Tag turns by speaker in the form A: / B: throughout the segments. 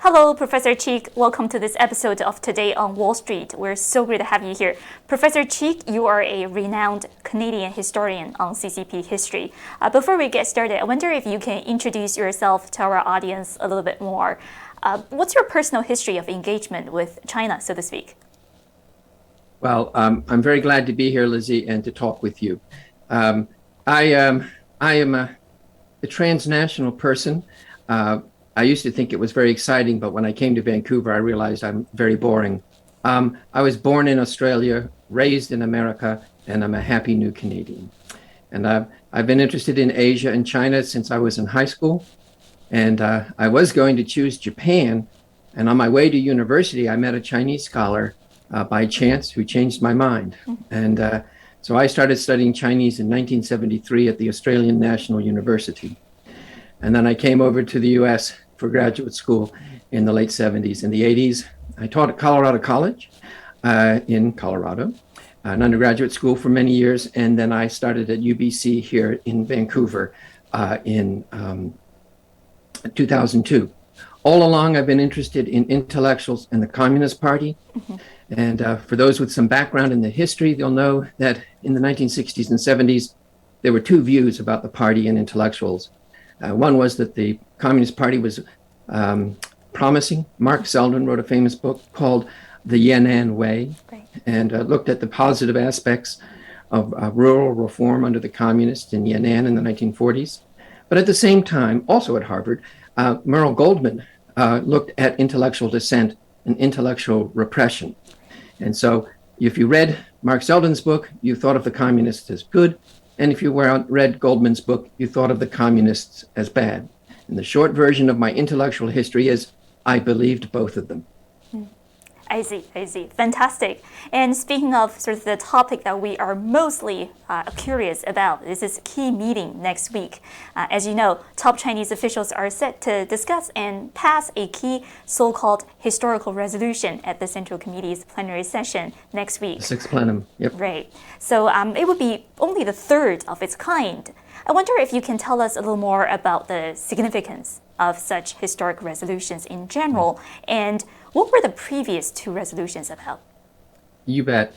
A: Hello, Professor Cheek. Welcome to this episode of Today on Wall Street. We're so great to have you here. Professor Cheek, you are a renowned Canadian historian on CCP history. Before we get started, I wonder if you can introduce yourself to our audience a little bit more. What's your personal history of engagement with China, so to speak?
B: Well, I'm very glad to be here, Lizzie, and to talk with you. I am a transnational person. I used to think it was very exciting, but when I came to Vancouver, I realized I'm very boring. I was born in Australia, raised in America, and I'm a happy new Canadian. And I've been interested in Asia and China since I was in high school. And I was going to choose Japan. And on my way to university, I met a Chinese scholar by chance who changed my mind. And so I started studying Chinese in 1973 at the Australian National University. And then I came over to the US for graduate school in the late 70s and the 80s. I taught at Colorado College in Colorado, an undergraduate school for many years. And then I started at UBC here in Vancouver in 2002. All along, I've been interested in intellectuals and the Communist Party. And for those with some background in the history, they'll know that in the 1960s and 70s, there were two views about the party and intellectuals. One was that the Communist Party was promising. Mark Selden wrote a famous book called The Yan'an Way, and looked at the positive aspects of rural reform under the communists in Yan'an in the 1940s. But at the same time, also at Harvard, Merle Goldman looked at intellectual dissent and intellectual repression. And so if you read Mark Selden's book, you thought of the communists as good. And if you read Goldman's book, you thought of the communists as bad. And the short version of my intellectual history is I believed both of them.
A: I see. Fantastic. And speaking of sort of the topic that we are mostly curious about, this is a key meeting next week. As you know, top Chinese officials are set to discuss and pass a key so-called historical resolution at the Central Committee's plenary session next week.
B: The sixth plenum, yep.
A: Right. So it would be only the third of its kind. I wonder if you can tell us a little more about the significance of such historic resolutions in general, and what were the previous two resolutions about?
B: You bet.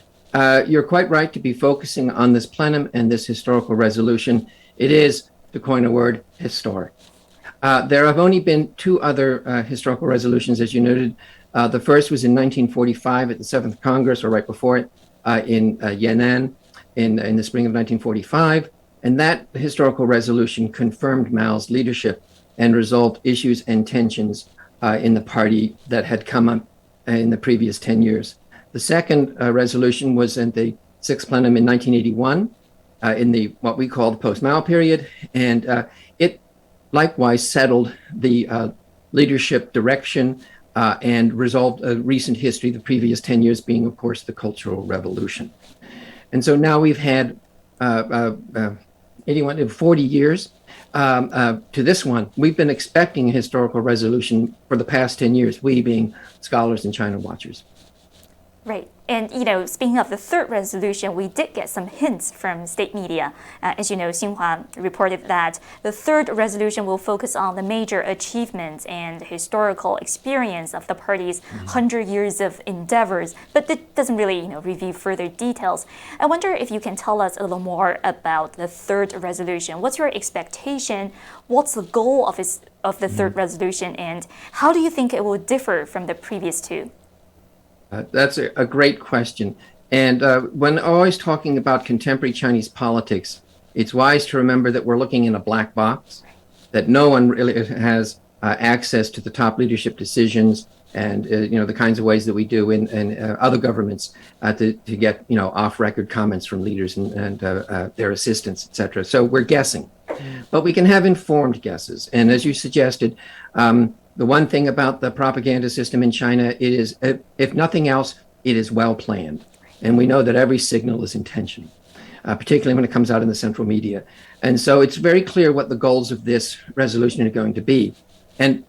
B: You're quite right to be focusing on this plenum and this historical resolution. It is, to coin a word, historic. There have only been two other historical resolutions, as you noted. The first was in 1945 at the 7th Congress, or right before it, in Yan'an in the spring of 1945. And that historical resolution confirmed Mao's leadership and resolved issues and tensions in the party that had come up in the previous 10 years. The second resolution was in the sixth plenum in 1981 in the what we call the post-Mao period, and it likewise settled the leadership direction and resolved a recent history, the previous 10 years being, of course, the Cultural Revolution. And so now we've had 40 years to this one. We've been expecting a historical resolution for the past 10 years, we being scholars and China watchers.
A: Right. And, speaking of the third resolution, we did get some hints from state media. As you know, Xinhua reported that the third resolution will focus on the major achievements and historical experience of the party's 100 years of endeavors, but it doesn't really, reveal further details. I wonder if you can tell us a little more about the third resolution. What's your expectation? What's the goal of the third resolution, and how do you think it will differ from the previous two?
B: That's a great question. And when always talking about contemporary Chinese politics, it's wise to remember that we're looking in a black box, that no one really has access to the top leadership decisions and, the kinds of ways that we do in other governments to get, off-record comments from leaders and their assistants, et cetera. So we're guessing. But we can have informed guesses. And as you suggested, the one thing about the propaganda system in China, it is, if nothing else, it is well planned. And we know that every signal is intentional, particularly when it comes out in the central media. And so it's very clear what the goals of this resolution are going to be. And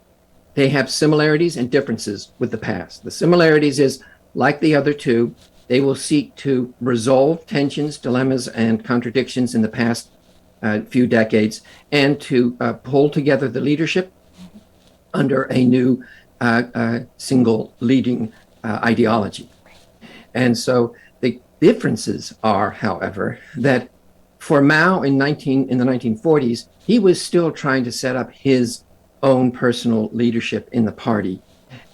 B: they have similarities and differences with the past. The similarities is, like the other two, they will seek to resolve tensions, dilemmas, and contradictions in the past few decades, and to pull together the leadership under a new single leading ideology. And so the differences are, however, that for Mao in the 1940s, he was still trying to set up his own personal leadership in the party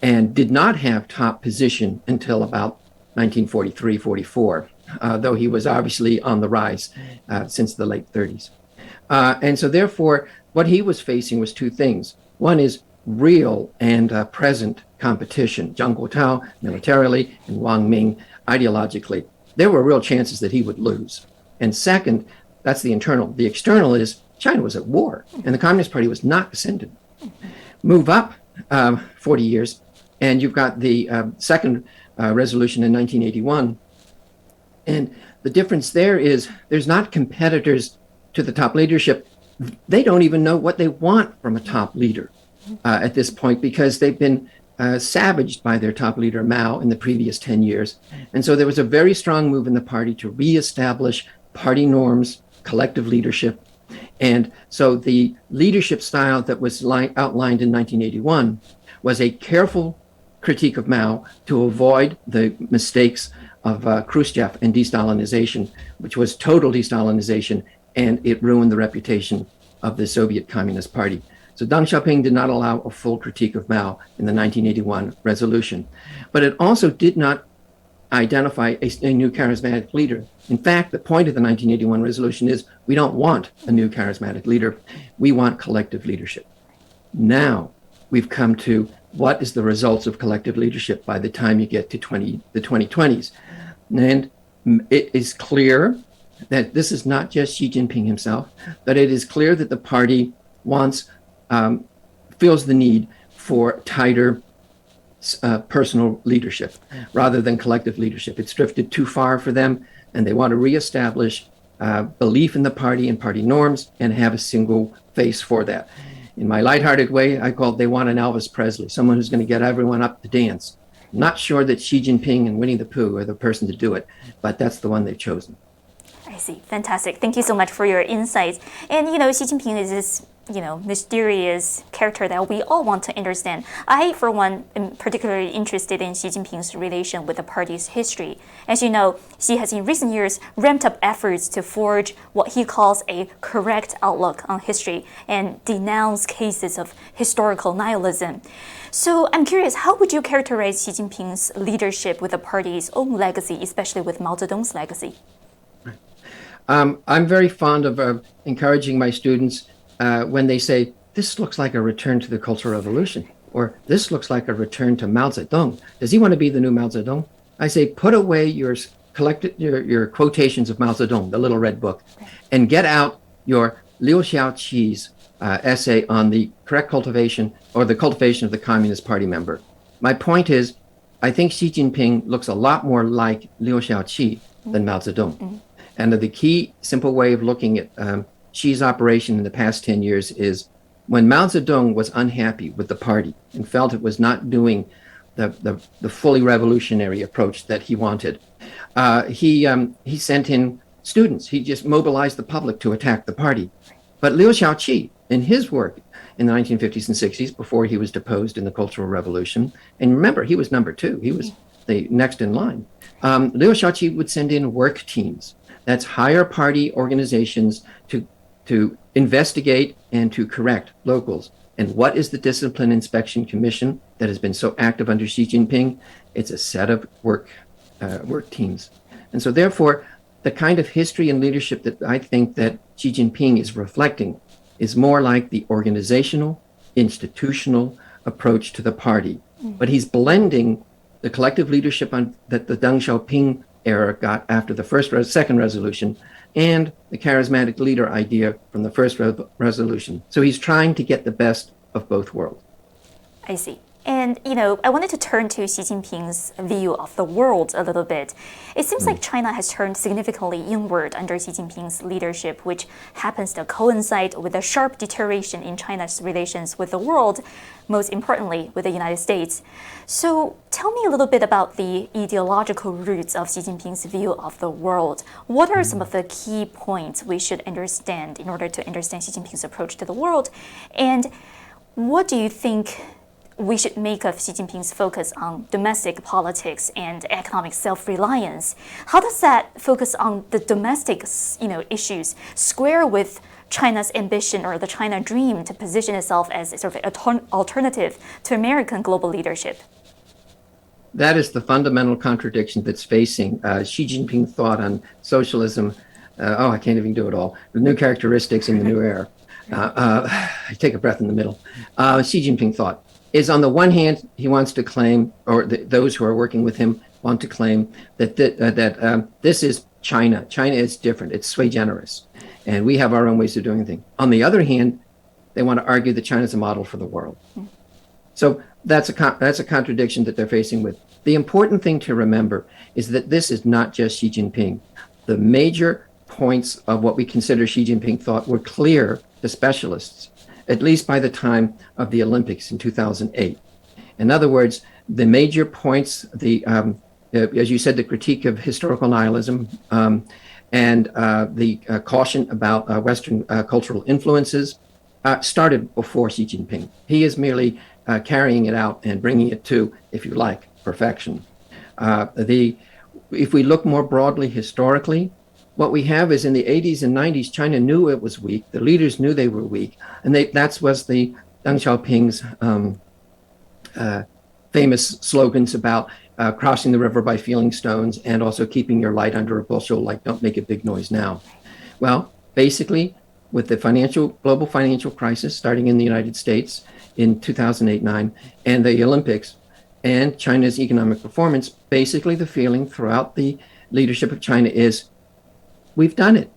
B: and did not have top position until about 1943-44, though he was obviously on the rise since the late 30s. And so therefore, what he was facing was two things. One is real and present competition. Zhang Guotao militarily and Wang Ming ideologically. There were real chances that he would lose. And second, that's the internal. The external is China was at war and the Communist Party was not ascendant. Move up 40 years and you've got the second resolution in 1981. And the difference there is there's not competitors to the top leadership. They don't even know what they want from a top leader at this point because they've been savaged by their top leader Mao in the previous 10 years. And so there was a very strong move in the party to reestablish party norms, collective leadership. And so the leadership style that was outlined in 1981 was a careful critique of Mao to avoid the mistakes of Khrushchev and de-Stalinization, which was total de-Stalinization, and it ruined the reputation of the Soviet Communist Party. So Deng Xiaoping did not allow a full critique of Mao in the 1981 resolution, but it also did not identify a new charismatic leader. In fact, the point of the 1981 resolution is we don't want a new charismatic leader. We want collective leadership. Now we've come to what is the results of collective leadership by the time you get to the 2020s. And it is clear that this is not just Xi Jinping himself, but it is clear that the party feels the need for tighter personal leadership rather than collective leadership. It's drifted too far for them, and they want to reestablish belief in the party and party norms and have a single face for that. In my lighthearted way, I call it they want an Elvis Presley, someone who's going to get everyone up to dance. Not sure that Xi Jinping and Winnie the Pooh are the person to do it, but that's the one they've chosen.
A: I see. Fantastic. Thank you so much for your insights. And, Xi Jinping is this, mysterious character that we all want to understand. I, for one, am particularly interested in Xi Jinping's relation with the party's history. As you know, Xi has in recent years ramped up efforts to forge what he calls a correct outlook on history and denounce cases of historical nihilism. So I'm curious, how would you characterize Xi Jinping's leadership with the party's own legacy, especially with Mao Zedong's legacy?
B: I'm very fond of encouraging my students when they say, this looks like a return to the Cultural Revolution, or this looks like a return to Mao Zedong. Does he want to be the new Mao Zedong? I say, put away your quotations of Mao Zedong, the little red book, and get out your Liu Xiaoqi's essay on the correct cultivation or the cultivation of the Communist Party member. My point is, I think Xi Jinping looks a lot more like Liu Xiaoqi than Mao Zedong. And the key simple way of looking at Xi's operation in the past 10 years is when Mao Zedong was unhappy with the party and felt it was not doing the fully revolutionary approach that he wanted, he sent in students. He just mobilized the public to attack the party. But Liu Xiaoqi, in his work in the 1950s and 60s, before he was deposed in the Cultural Revolution, and remember, he was number two. He was the next in line. Liu Xiaoqi would send in work teams. That's higher party organizations to investigate and to correct locals. And what is the Discipline Inspection Commission that has been so active under Xi Jinping? It's a set of work teams. And so therefore, the kind of history and leadership that I think that Xi Jinping is reflecting is more like the organizational, institutional approach to the party. But he's blending the collective leadership that the Deng Xiaoping era got after the second resolution and the charismatic leader idea from the first resolution. So he's trying to get the best of both worlds.
A: I see. And, I wanted to turn to Xi Jinping's view of the world a little bit. It seems like China has turned significantly inward under Xi Jinping's leadership, which happens to coincide with a sharp deterioration in China's relations with the world, most importantly with the United States. So tell me a little bit about the ideological roots of Xi Jinping's view of the world. What are some of the key points we should understand in order to understand Xi Jinping's approach to the world? And what do you think we should make of Xi Jinping's focus on domestic politics and economic self-reliance. How does that focus on the domestic, issues square with China's ambition or the China dream to position itself as a sort of alternative to American global leadership?
B: That is the fundamental contradiction that's facing Xi Jinping thought on socialism. I can't even do it all. The new characteristics in the new era. I take a breath in the middle. Xi Jinping thought is, on the one hand, he wants to claim, or those who are working with him want to claim that this is China. China is different. It's sui generis, and we have our own ways of doing things. On the other hand, they want to argue that China is a model for the world. So that's a contradiction that they're facing with. The important thing to remember is that this is not just Xi Jinping. The major points of what we consider Xi Jinping thought were clear to specialists, at least by the time of the Olympics in 2008. In other words, the major points, as you said, the critique of historical nihilism and the caution about Western cultural influences started before Xi Jinping. He is merely carrying it out and bringing it to, if you like, perfection. If we look more broadly historically, what we have is in the 80s and 90s, China knew it was weak. The leaders knew they were weak. And that was the Deng Xiaoping's famous slogans about crossing the river by feeling stones and also keeping your light under a bushel, like don't make a big noise now. Well, basically, with the global financial crisis starting in the United States in 2008-9 and the Olympics and China's economic performance, basically the feeling throughout the leadership of China is, we've done it.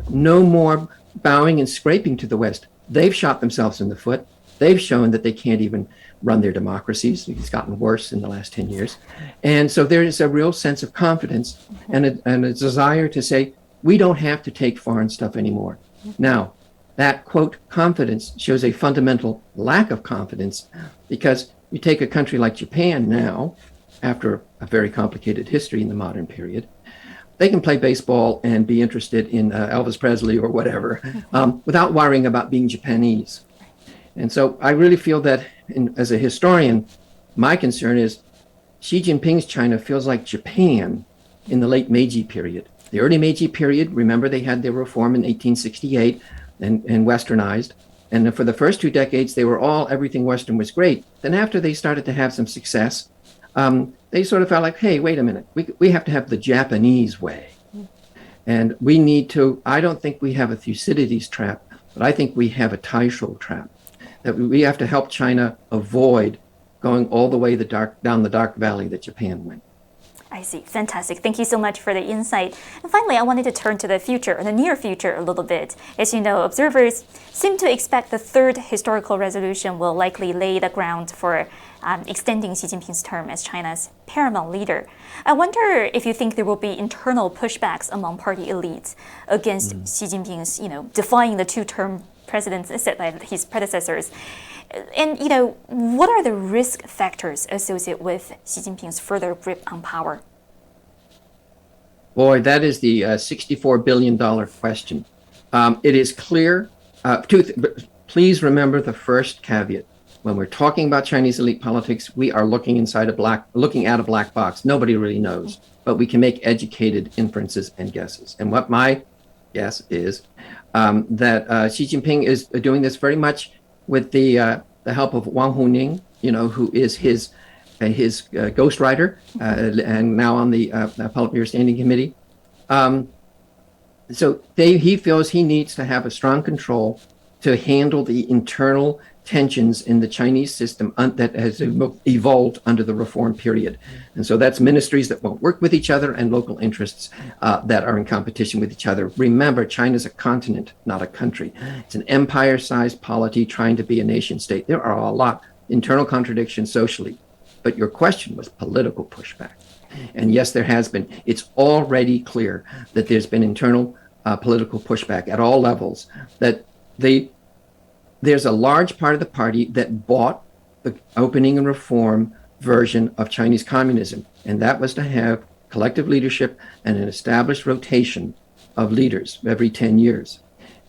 B: No more bowing and scraping to the West. They've shot themselves in the foot. They've shown that they can't even run their democracies. It's gotten worse in the last 10 years. And so there is a real sense of confidence and a desire to say, we don't have to take foreign stuff anymore. Now, that, quote, confidence shows a fundamental lack of confidence, because you take a country like Japan now, after a very complicated history in the modern period, they can play baseball and be interested in Elvis Presley or whatever without worrying about being Japanese. And so I really feel that as a historian, my concern is Xi Jinping's China feels like Japan in the late Meiji period. The early Meiji period, remember, they had their reform in 1868 and westernized. And for the first 2 decades, everything Western was great. Then after they started to have some success, they sort of felt like, hey, wait a minute, we have to have the Japanese way. And I don't think we have a Thucydides trap, but I think we have a Taisho trap, that we have to help China avoid going all the way down the dark valley that Japan went.
A: I see. Fantastic. Thank you so much for the insight. And finally, I wanted to turn to the future, or the near future, a little bit. As you know, observers seem to expect the third historical resolution will likely lay the ground for extending Xi Jinping's term as China's paramount leader. I wonder if you think there will be internal pushbacks among party elites against Xi Jinping's, defying the two-term precedents set by his predecessors. And, what are the risk factors associated with Xi Jinping's further grip on power?
B: Boy, that is the $64 billion question. It is clear. Please remember the first caveat. When we're talking about Chinese elite politics, we are looking at a black box. Nobody really knows, but we can make educated inferences and guesses. And what my guess is that Xi Jinping is doing this very much with the help of Wang Huning, who is his ghostwriter and now on the Politburo Standing Committee. So he feels he needs to have a strong control to handle the internal tensions in the Chinese system that has evolved under the reform period. And so that's ministries that won't work with each other and local interests that are in competition with each other. Remember, China's a continent, not a country. It's an empire-sized polity trying to be a nation state. There are a lot of internal contradictions socially, but your question was political pushback. And yes, there has been. It's already clear that there's been internal political pushback at all levels, that there's a large part of the party that bought the opening and reform version of Chinese communism, and that was to have collective leadership and an established rotation of leaders every 10 years.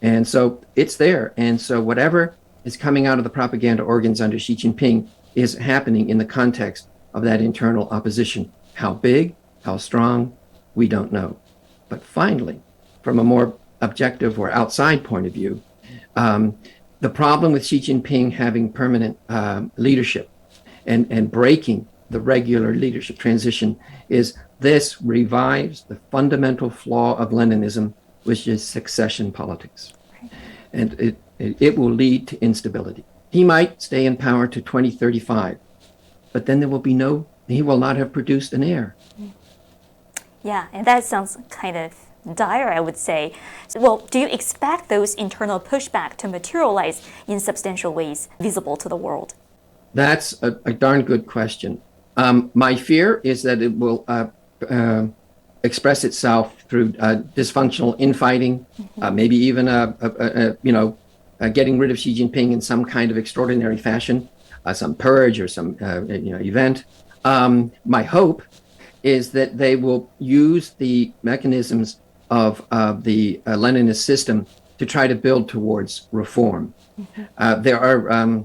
B: And so it's there. And so whatever is coming out of the propaganda organs under Xi Jinping is happening in the context of that internal opposition. How big, how strong, we don't know. But finally, from a more objective or outside point of view, the problem with Xi Jinping having permanent leadership and breaking the regular leadership transition is this revives the fundamental flaw of Leninism, which is succession politics. And it will lead to instability. He might stay in power to 2035, but then he will not have produced an heir.
A: Yeah, and that sounds kind of dire, I would say. Well, do you expect those internal pushback to materialize in substantial ways visible to the world?
B: That's a darn good question. My fear is that it will express itself through dysfunctional infighting, maybe even getting rid of Xi Jinping in some kind of extraordinary fashion, some purge or some event. My hope is that they will use the mechanisms of the Leninist system to try to build towards reform. There are,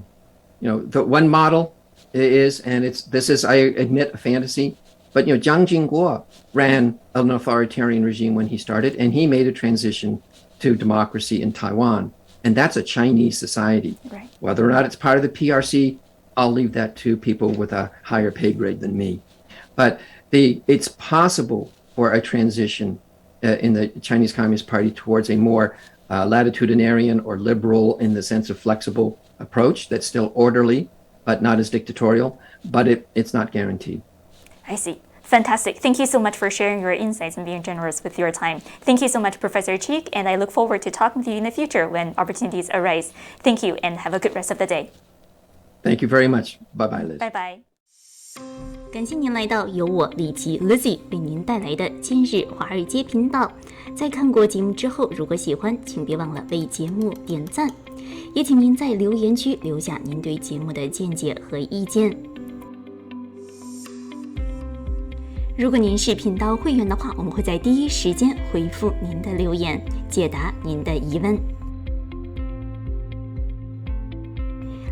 B: the one model is, and this is, I admit, a fantasy, but Jiang Jingguo ran an authoritarian regime when he started, and he made a transition to democracy in Taiwan, and that's a Chinese society.
A: Right.
B: Whether or not it's part of the PRC, I'll leave that to people with a higher pay grade than me. But it's possible for a transition in the Chinese Communist Party towards a more latitudinarian or liberal, in the sense of flexible approach that's still orderly, but not as dictatorial, but it's not guaranteed.
A: I see. Fantastic. Thank you so much for sharing your insights and being generous with your time. Thank you so much, Professor Cheek, and I look forward to talking with you in the future when opportunities arise. Thank you, and have a good rest of the day.
B: Thank you very much. Bye-bye, Liz.
A: Bye-bye.
C: 感谢您来到由我李琦 Lizzi 为您带来的今日华尔街频道。在看过节目之后，如果喜欢，请别忘了为节目点赞，也请您在留言区留下您对节目的见解和意见。如果您是频道会员的话，我们会在第一时间回复您的留言，解答您的疑问。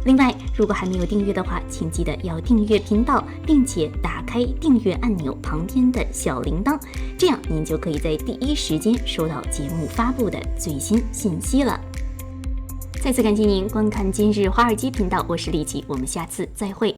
C: 另外，如果还没有订阅的话，请记得要订阅频道，并且打开订阅按钮旁边的小铃铛，这样您就可以在第一时间收到节目发布的最新信息了。再次感谢您观看今日华尔街频道，我是李琦，我们下次再会。